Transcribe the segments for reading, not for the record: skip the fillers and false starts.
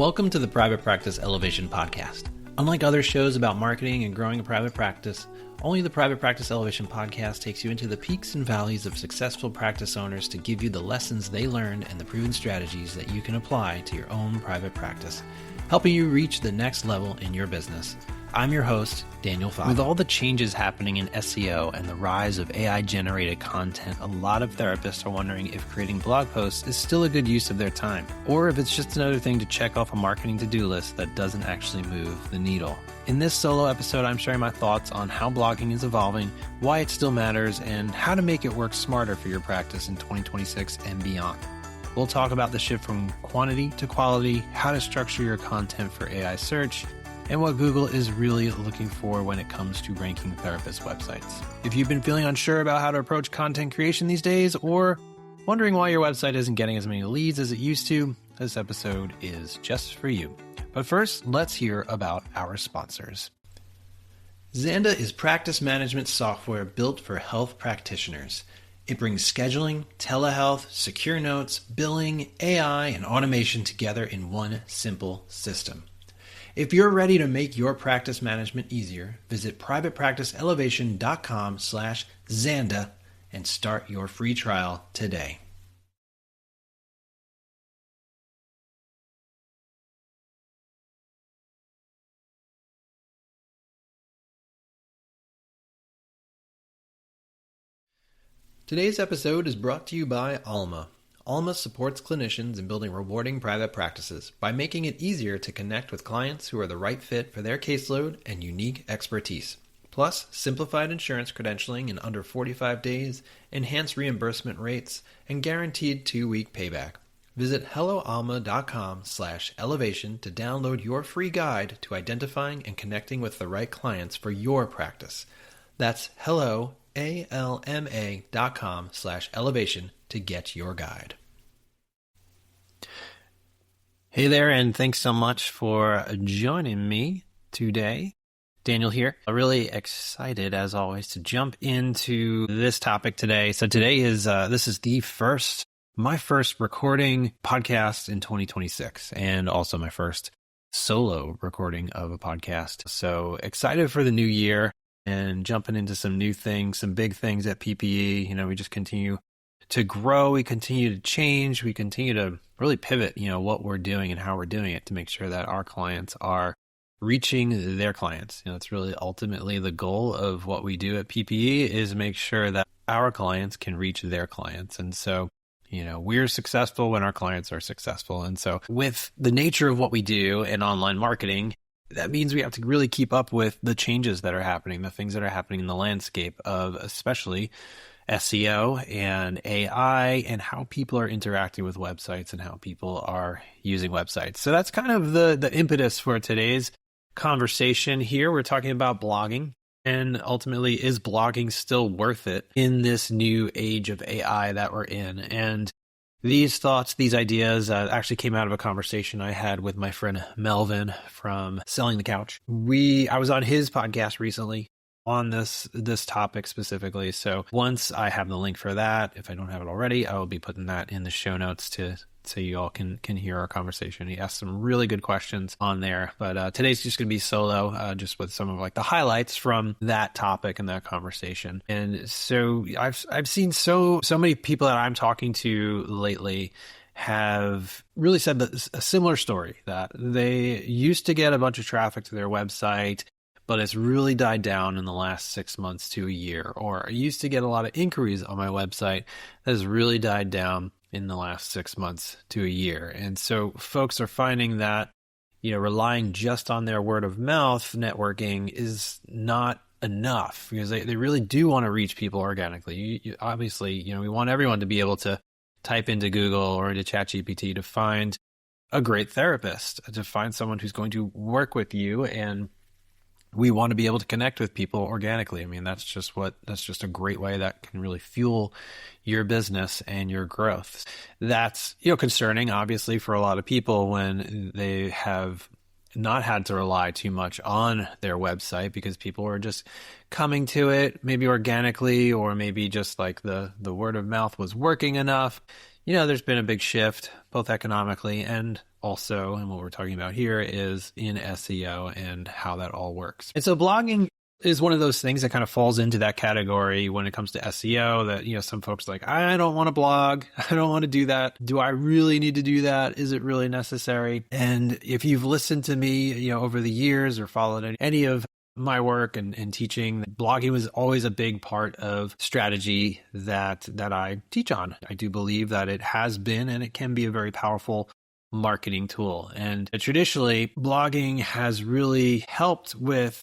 Welcome to the Private Practice Elevation Podcast. Unlike other shows about marketing and growing a private practice, only the Private Practice Elevation Podcast takes you into the peaks and valleys of successful practice owners to give you the lessons they learned and the proven strategies that you can apply to your own private practice, helping you reach the next level in your business. I'm your host, Daniel Fava. With all the changes happening in SEO and the rise of AI-generated content, a lot of therapists are wondering if creating blog posts is still a good use of their time, or if it's just another thing to check off a marketing to-do list that doesn't actually move the needle. In this solo episode, I'm sharing my thoughts on how blogging is evolving, why it still matters, and how to make it work smarter for your practice in 2026 and beyond. We'll talk about the shift from quantity to quality, how to structure your content for AI search, and what Google is really looking for when it comes to ranking therapist websites. If you've been feeling unsure about how to approach content creation these days, or wondering why your website isn't getting as many leads as it used to, this episode is just for you. But first, let's hear about our sponsors. Xanda is practice management software built for health practitioners. It brings scheduling, telehealth, secure notes, billing, AI, and automation together in one simple system. If you're ready to make your practice management easier, visit privatepracticeelevation.com/Xanda and start your free trial today. Today's episode is brought to you by Alma. Alma supports clinicians in building rewarding private practices by making it easier to connect with clients who are the right fit for their caseload and unique expertise. Plus, simplified insurance credentialing in under 45 days, enhanced reimbursement rates, and guaranteed 2-week payback. Visit helloalma.com/elevation to download your free guide to identifying and connecting with the right clients for your practice. That's helloalma.com/elevation to get your guide. Hey there, and thanks so much for joining me today. Daniel here. I'm really excited, as always, to jump into this topic today. So today is this is my first recording podcast in 2026, and also my first solo recording of a podcast. So excited for the new year and jumping into some new things, some big things at PPE. You know, we just continue to grow, we continue to change, we continue to really pivot, what we're doing and how we're doing it to make sure that our clients are reaching their clients. It's really ultimately the goal of what we do at PPE is make sure that our clients can reach their clients. And so, we're successful when our clients are successful. And so with the nature of what we do in online marketing, that means we have to really keep up with the changes that are happening, the things that are happening in the landscape of especially SEO and AI and how people are interacting with websites and how people are using websites. So that's kind of the impetus for today's conversation here. We're talking about blogging, and ultimately, is blogging still worth it in this new age of AI that we're in? And these thoughts, these ideas actually came out of a conversation I had with my friend Melvin from Selling the Couch. I was on his podcast recently on this topic specifically. So once I have the link for that, if I don't have it already, I will be putting that in the show notes so you all can hear our conversation. He asked some really good questions on there, but today's just going to be solo, just with some of the highlights from that topic and that conversation. And so I've seen so many people that I'm talking to lately have really said a similar story, that they used to get a bunch of traffic to their website, but it's really died down in the last 6 months to a year. Or I used to get a lot of inquiries on my website that has really died down in the last 6 months to a year. And so folks are finding that, relying just on their word of mouth networking is not enough, because they really do want to reach people organically. Obviously, we want everyone to be able to type into Google or into ChatGPT to find a great therapist, to find someone who's going to work with you, and we want to be able to connect with people organically. I mean, that's just a great way that can really fuel your business and your growth. That's, concerning, obviously, for a lot of people when they have not had to rely too much on their website because people are just coming to it, maybe organically, or maybe just the word of mouth was working enough. there's been a big shift both economically and also, and what we're talking about here is in SEO and how that all works. And so blogging is one of those things that kind of falls into that category when it comes to SEO that, some folks are like, I don't want to blog. I don't want to do that. Do I really need to do that? Is it really necessary? And if you've listened to me, over the years or followed any of my work and teaching, blogging was always a big part of strategy that I teach on. I do believe that it has been and it can be a very powerful marketing tool. And traditionally, blogging has really helped with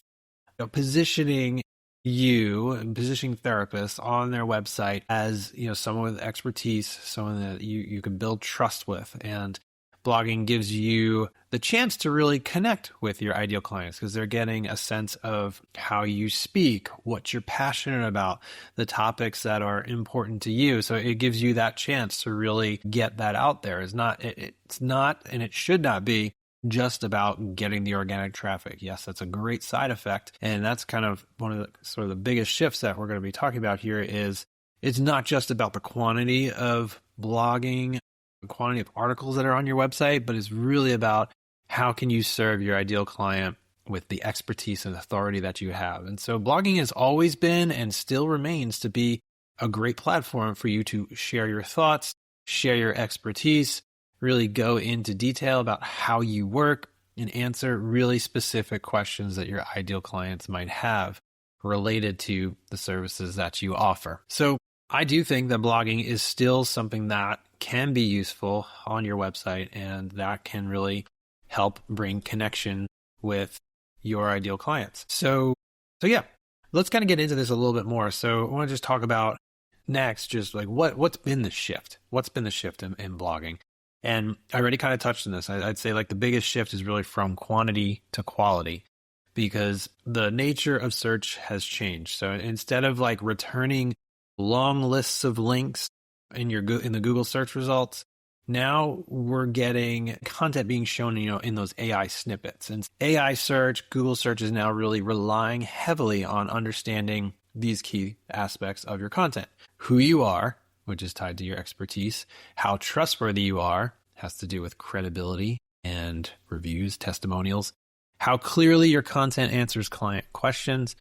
positioning you and positioning therapists on their website as, someone with expertise, someone that you can build trust with. And blogging gives you the chance to really connect with your ideal clients because they're getting a sense of how you speak, what you're passionate about, the topics that are important to you. So it gives you that chance to really get that out there. It's not, and it should not be just about getting the organic traffic. Yes, that's a great side effect. And that's kind of one of the sort of the biggest shifts that we're going to be talking about here is it's not just about the quantity of blogging, the quantity of articles that are on your website, but it's really about how can you serve your ideal client with the expertise and authority that you have. And so blogging has always been and still remains to be a great platform for you to share your thoughts, share your expertise, really go into detail about how you work and answer really specific questions that your ideal clients might have related to the services that you offer. So I do think that blogging is still something that can be useful on your website and that can really help bring connection with your ideal clients. So yeah, let's kind of get into this a little bit more. So I want to just talk about next, just like what's been the shift? What's been the shift in blogging? And I already kind of touched on this. I'd say like the biggest shift is really from quantity to quality because the nature of search has changed. So instead of like returning long lists of links in the Google search results, now we're getting content being shown, in those AI snippets. And AI search, Google search is now really relying heavily on understanding these key aspects of your content. Who you are, which is tied to your expertise. How trustworthy you are has to do with credibility and reviews, testimonials. How clearly your content answers client questions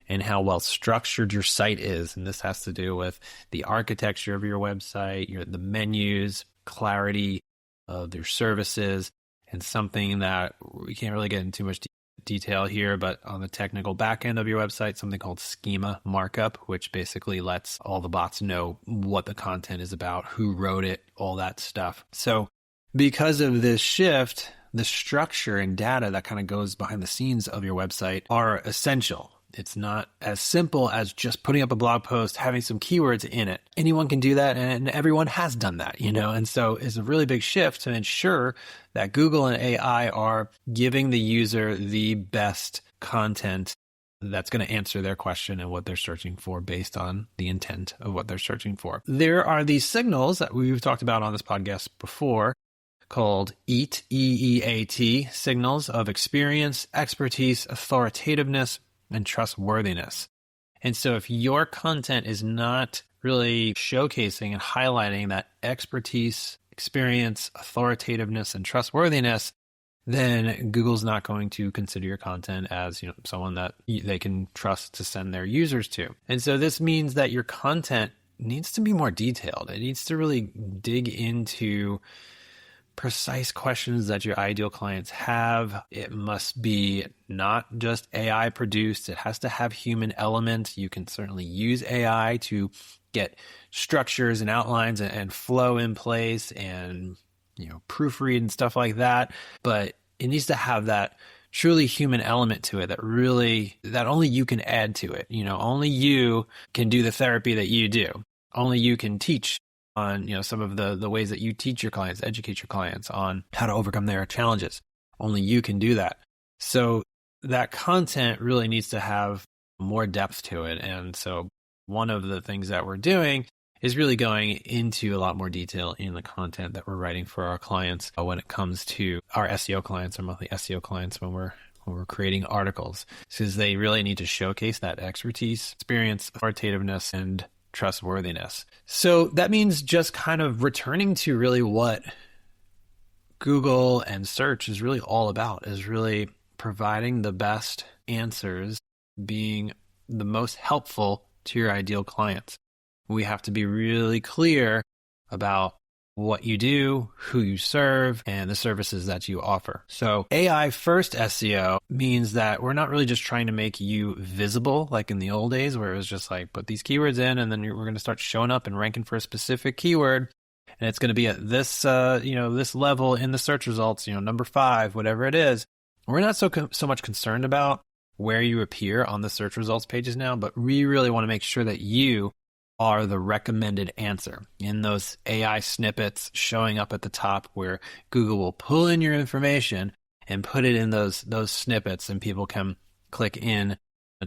and how well structured your site is. And this has to do with the architecture of your website, the menus, clarity of your services, and something that we can't really get into too much detail here, but on the technical back end of your website, something called schema markup, which basically lets all the bots know what the content is about, who wrote it, all that stuff. So because of this shift, the structure and data that kind of goes behind the scenes of your website are essential. It's not as simple as just putting up a blog post, having some keywords in it. Anyone can do that, and everyone has done that, And so it's a really big shift to ensure that Google and AI are giving the user the best content that's going to answer their question and what they're searching for based on the intent of what they're searching for. There are these signals that we've talked about on this podcast before called EAT, E-E-A-T, signals of experience, expertise, authoritativeness, and trustworthiness. And so if your content is not really showcasing and highlighting that expertise, experience, authoritativeness, and trustworthiness, then Google's not going to consider your content as, someone that they can trust to send their users to. And so this means that your content needs to be more detailed. It needs to really dig into precise questions that your ideal clients have. It must be not just AI produced. It has to have human element. You can certainly use AI to get structures and outlines and flow in place and, proofread and stuff like that. But it needs to have that truly human element to it that only you can add to it. Only you can do the therapy that you do. Only you can teach on some of the ways that you teach your clients, educate your clients on how to overcome their challenges. Only you can do that. So that content really needs to have more depth to it. And so one of the things that we're doing is really going into a lot more detail in the content that we're writing for our clients when it comes to our SEO clients, our monthly SEO clients, when we're creating articles, because they really need to showcase that expertise, experience, authoritativeness, and trustworthiness. So that means just kind of returning to really what Google and search is really all about, is really providing the best answers, being the most helpful to your ideal clients. We have to be really clear about what you do, who you serve, and the services that you offer. So AI first SEO means that we're not really just trying to make you visible like in the old days where it was just like put these keywords in and then we're going to start showing up and ranking for a specific keyword. And it's going to be at this, this level in the search results, number 5, whatever it is. We're not so much concerned about where you appear on the search results pages now, but we really want to make sure that you are the recommended answer in those AI snippets showing up at the top where Google will pull in your information and put it in those snippets, and people can click in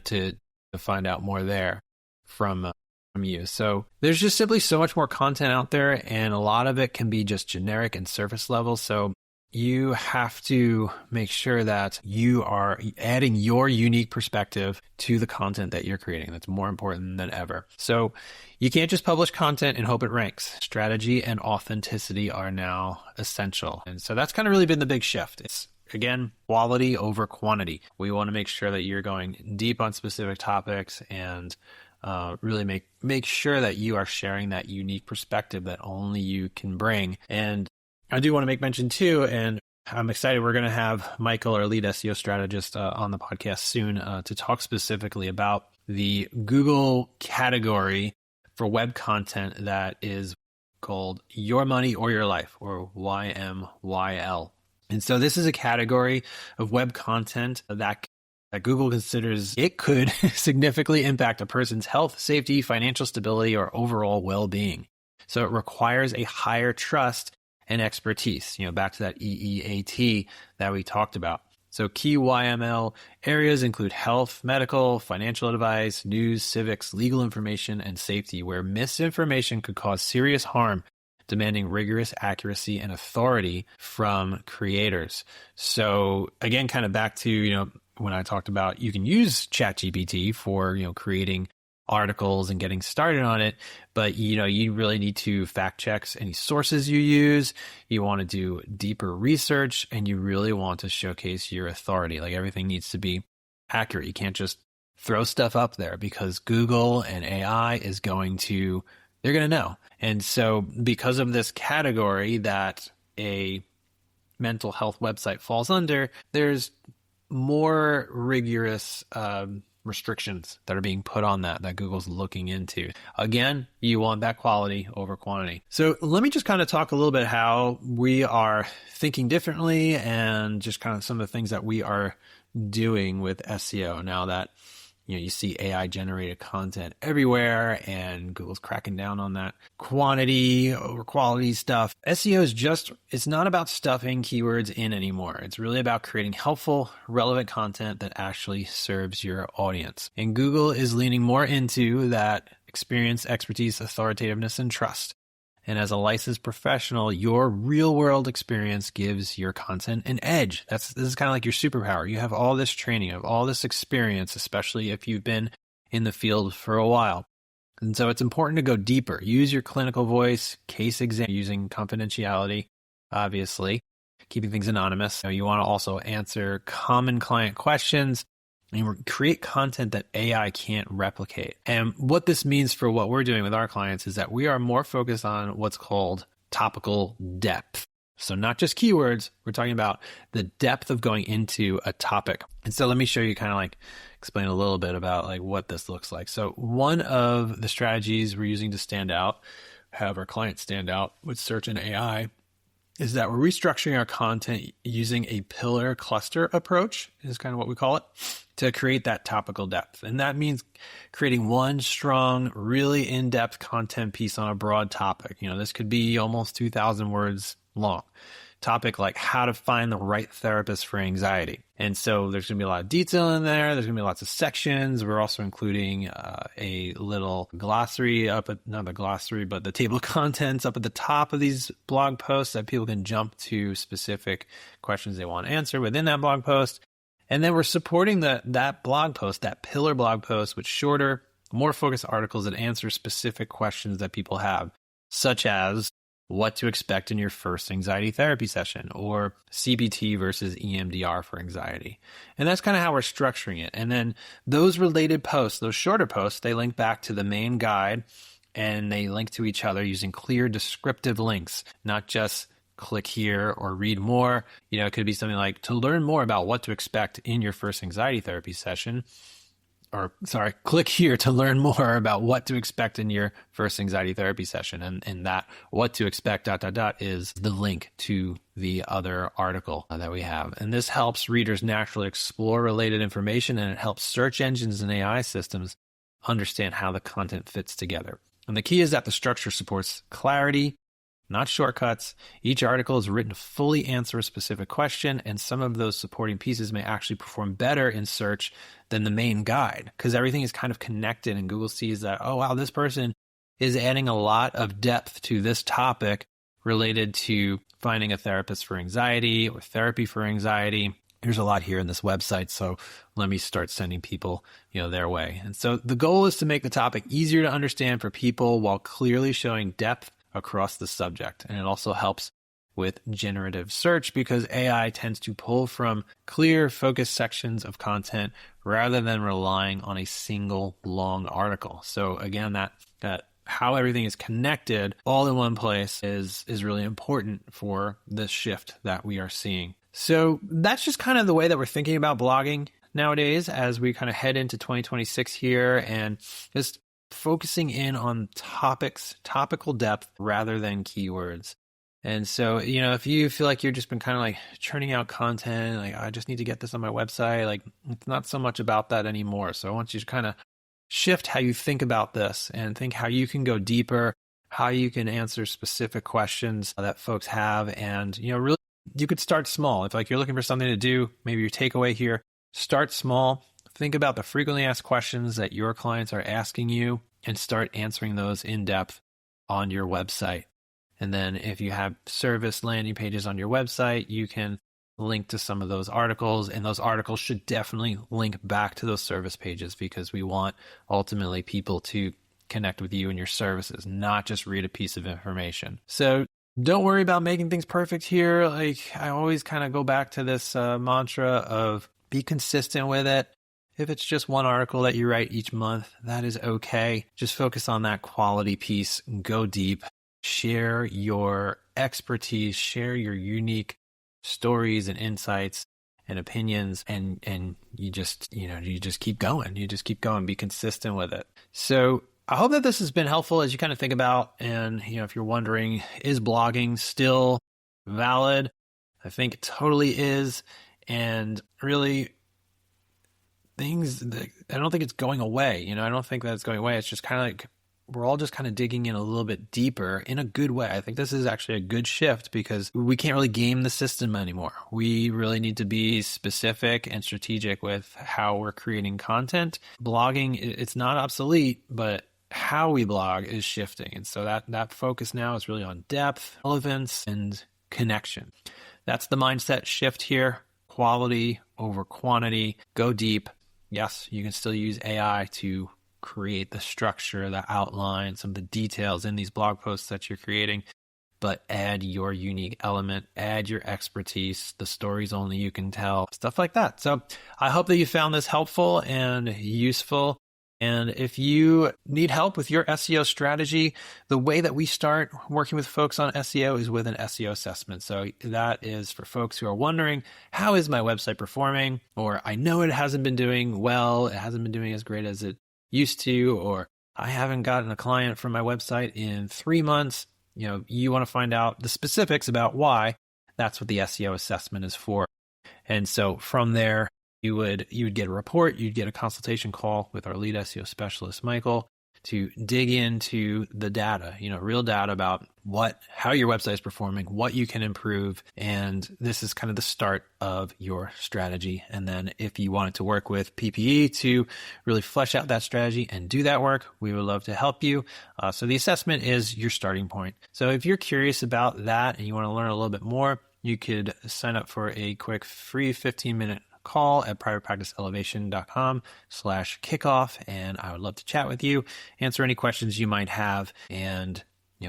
to find out more there from you. So there's just simply so much more content out there, and a lot of it can be just generic and surface level. So you have to make sure that you are adding your unique perspective to the content that you're creating. That's more important than ever. So you can't just publish content and hope it ranks. Strategy and authenticity are now essential. And so that's kind of really been the big shift. It's, again, quality over quantity. We want to make sure that you're going deep on specific topics and really make sure that you are sharing that unique perspective that only you can bring. And I do want to make mention too, and I'm excited we're going to have Michael, our lead SEO strategist, on the podcast soon to talk specifically about the Google category for web content that is called Your Money or Your Life, or YMYL. And so this is a category of web content that Google considers it could significantly impact a person's health, safety, financial stability, or overall well-being. So it requires a higher trust and expertise, back to that EEAT that we talked about. So key YML areas include health, medical, financial advice, news, civics, legal information, and safety, where misinformation could cause serious harm, demanding rigorous accuracy and authority from creators. So again, kind of back to, when I talked about you can use ChatGPT for, creating articles and getting started on it, but you really need to fact check any sources you use. You want to do deeper research, and you really want to showcase your authority. Like, everything needs to be accurate. You can't just throw stuff up there, because Google and AI is they're going to know. And so because of this category that a mental health website falls under, there's more rigorous restrictions that are being put on that Google's looking into. Again, you want that quality over quantity. So let me just kind of talk a little bit how we are thinking differently, and just kind of some of the things that we are doing with SEO now that you see AI generated content everywhere, and Google's cracking down on that quantity over quality stuff. SEO it's not about stuffing keywords in anymore. It's really about creating helpful, relevant content that actually serves your audience. And Google is leaning more into that experience, expertise, authoritativeness, and trust. And as a licensed professional, your real world experience gives your content an edge. This is kind of like your superpower. You have all this training, you have all this experience, especially if you've been in the field for a while. And so it's important to go deeper. Use your clinical voice, case exam, using confidentiality, obviously, keeping things anonymous. You want to also answer common client questions and create content that AI can't replicate. And what this means for what we're doing with our clients is that we are more focused on what's called topical depth. So not just keywords, we're talking about the depth of going into a topic. And so let me show you, kind of like explain a little bit about like what this looks like. So one of the strategies we're using to stand out, have our clients stand out with search and AI, is that we're restructuring our content using a pillar cluster approach, is kind of what we call it, to create that topical depth. And that means creating one strong, really in-depth content piece on a broad topic. This could be almost 2,000 words long. Topic like how to find the right therapist for anxiety. And so there's going to be a lot of detail in there. There's going to be lots of sections. We're also including a little glossary not the glossary, but the table of contents up at the top of these blog posts that people can jump to specific questions they want to answer within that blog post. And then we're supporting that blog post, that pillar blog post, with shorter, more focused articles that answer specific questions that people have, such as what to expect in your first anxiety therapy session, or CBT versus EMDR for anxiety. And that's kind of how we're structuring it. And then those related posts, those shorter posts, they link back to the main guide, and they link to each other using clear descriptive links, not just click here or read more. It could be something like, to learn more about what to expect in your first anxiety therapy session, click here to learn more about what to expect in your first anxiety therapy session. And that what to expect ... is the link to the other article that we have. And this helps readers naturally explore related information, and it helps search engines and AI systems understand how the content fits together. And the key is that the structure supports clarity, not shortcuts. Each article is written to fully answer a specific question, and some of those supporting pieces may actually perform better in search than the main guide, because everything is kind of connected, and Google sees that, oh, wow, this person is adding a lot of depth to this topic related to finding a therapist for anxiety or therapy for anxiety. There's a lot here in this website, so let me start sending people, their way. And so the goal is to make the topic easier to understand for people while clearly showing depth across the subject. And it also helps with generative search, because AI tends to pull from clear, focused sections of content rather than relying on a single long article. So again, that how everything is connected all in one place is really important for this shift that we are seeing. So that's just kind of the way that we're thinking about blogging nowadays as we kind of head into 2026 here, and just focusing in on topical depth rather than keywords. And so, if you feel like you've just been kind of like churning out content, like, I just need to get this on my website, like, it's not so much about that anymore. So I want you to kind of shift how you think about this and think how you can go deeper, how you can answer specific questions that folks have. And, really, you could start small. If you're looking for something to do, maybe your takeaway here, start small. Think about the frequently asked questions that your clients are asking you and start answering those in depth on your website. And then if you have service landing pages on your website, you can link to some of those articles, and those articles should definitely link back to those service pages, because we want ultimately people to connect with you and your services, not just read a piece of information. So don't worry about making things perfect here. I always kind of go back to this mantra of be consistent with it. If it's just one article that you write each month, that is okay. Just focus on that quality piece, go deep, share your expertise, share your unique stories and insights and opinions, and you just keep going. You just keep going, be consistent with it. So I hope that this has been helpful as you kind of think about, and if you're wondering, is blogging still valid? I think it totally is. And really, I don't think it's going away. I don't think that it's going away. It's just kind of like we're all just kind of digging in a little bit deeper in a good way. I think this is actually a good shift, because we can't really game the system anymore. We really need to be specific and strategic with how we're creating content. Blogging, it's not obsolete, but how we blog is shifting. And so that focus now is really on depth, relevance, and connection. That's the mindset shift here. Quality over quantity. Go deep. Yes, you can still use AI to create the structure, the outline, some of the details in these blog posts that you're creating, but add your unique element, add your expertise, the stories only you can tell, stuff like that. So I hope that you found this helpful and useful. And if you need help with your SEO strategy, the way that we start working with folks on SEO is with an SEO assessment. So that is for folks who are wondering, how is my website performing? Or I know it hasn't been doing well, it hasn't been doing as great as it used to, or I haven't gotten a client from my website in 3 months. You want to find out the specifics about why. That's what the SEO assessment is for. And so from there, you would get a report, you'd get a consultation call with our lead SEO specialist, Michael, to dig into the data, real data about how your website is performing, what you can improve. And this is kind of the start of your strategy. And then if you wanted to work with PPE to really flesh out that strategy and do that work, we would love to help you. So the assessment is your starting point. So if you're curious about that and you want to learn a little bit more, you could sign up for a quick free 15-minute call at privatepracticeelevation.com/kickoff, and I would love to chat with you, answer any questions you might have, and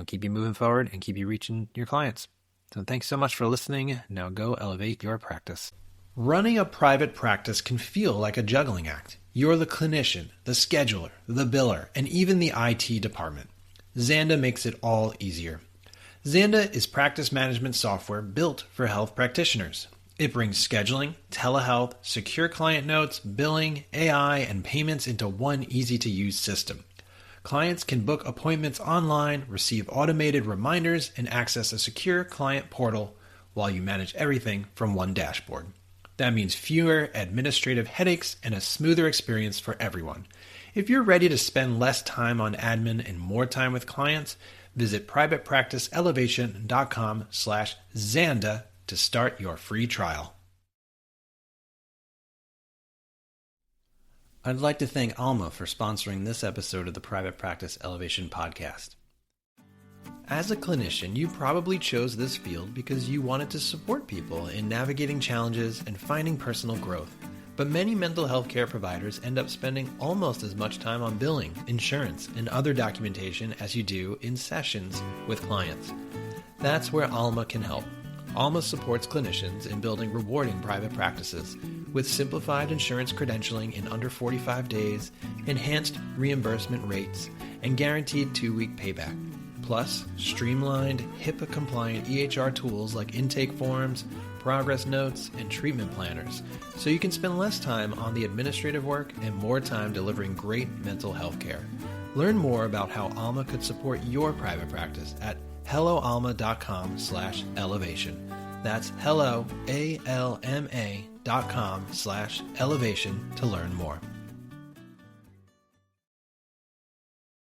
keep you moving forward and keep you reaching your clients. So thanks so much for listening. Now go elevate your practice. Running a private practice can feel like a juggling act. You're the clinician, the scheduler, the biller, and even the IT department. Xanda makes it all easier. Xanda is practice management software built for health practitioners. It brings scheduling, telehealth, secure client notes, billing, AI, and payments into one easy-to-use system. Clients can book appointments online, receive automated reminders, and access a secure client portal while you manage everything from one dashboard. That means fewer administrative headaches and a smoother experience for everyone. If you're ready to spend less time on admin and more time with clients, visit privatepracticeelevation.com/Xanda to start your free trial. I'd like to thank Alma for sponsoring this episode of the Private Practice Elevation podcast. As a clinician, you probably chose this field because you wanted to support people in navigating challenges and finding personal growth. But many mental health care providers end up spending almost as much time on billing, insurance, and other documentation as you do in sessions with clients. That's where Alma can help. Alma supports clinicians in building rewarding private practices with simplified insurance credentialing in under 45 days, enhanced reimbursement rates, and guaranteed 2-week payback. Plus, streamlined, HIPAA-compliant EHR tools like intake forms, progress notes, and treatment planners, so you can spend less time on the administrative work and more time delivering great mental health care. Learn more about how Alma could support your private practice at helloalma.com/elevation. That's hello, ALMA.com/elevation to learn more.